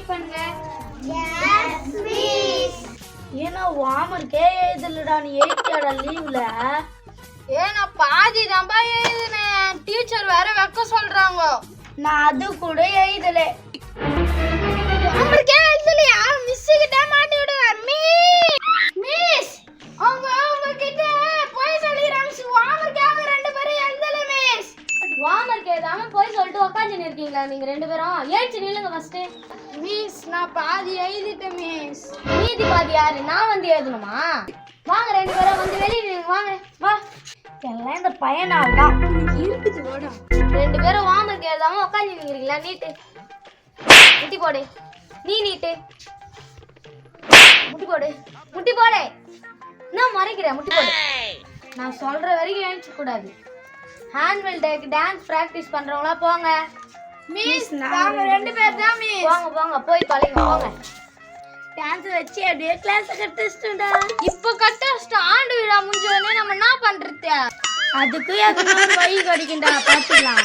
Type பண்ணுங்க. Yes miss. ஏன்னா வாமர்க்கே எழுதலடா, நீ எழுதியாடா லீவ்ல? நான் பாதி தான்பா எழுதுனேன். டீச்சர் வேற வைக்க சொல்றாங்க. நான் அது கூட எழுதல. ஹோம்வொர்க்கே எழுதலையா? மிஸ் கிட்ட மாட்டி விடுவேன். மிஸ் அவங்க கிட்ட போய் சொல்லிறாங்க. ஹோம்வொர்க்கே அவங்க ரெண்டு பேரும் எழுதல மிஸ். வாமர்க்கு எழுதாம போய் சொல்லிட்டு உட்காந்துன்னு இருக்கீங்களா நீங்க ரெண்டு பேரும்? ஏச்சு நில்லுங்க ஃபர்ஸ்ட். மிஸ் நான் பாதி எழுதிட்டேன் மிஸ். மீதி பாதி யாரு? நான் வந்து எழுதணுமா? வாங்க ரெண்டு பேரும் வந்து வெளியே நில்லுங்க. வாங்க வா. எல்லாம் இந்த பையனால் தான் இருக்குது ஓடா. ரெண்டு பேரும் வாமர்க்கு எழுதாம உட்காந்து நிக்கிறீங்களா? நீட்டு முட்டி போடு. நீ நீட்டு முட்டி போடு. முட்டி போடு. என்ன மறைக்கிற? முட்டி போடு. நான் சொல்ற வரைக்கும் எழுந்திக்க கூடாது. ஹேண்ட்வெல் டேக்கு டான்ஸ் பிராக்டிஸ் பண்றவங்களா போங்க. மிஸ் நாங்க ரெண்டு பேர் தான் மிஸ். போங்க போங்க போய் தொலைங்க போங்க. டான்ஸ் வச்சு அப்படியே கிளாஸ் கட்டிச்சுடா. இப்போ கட்ட ஆண்டு விழா முடிஞ்ச உடனே நம்ம என்ன பண்றது? அதுக்கு எதுனா வழி கிடைக்கும்டா, பாத்துக்கலாம்.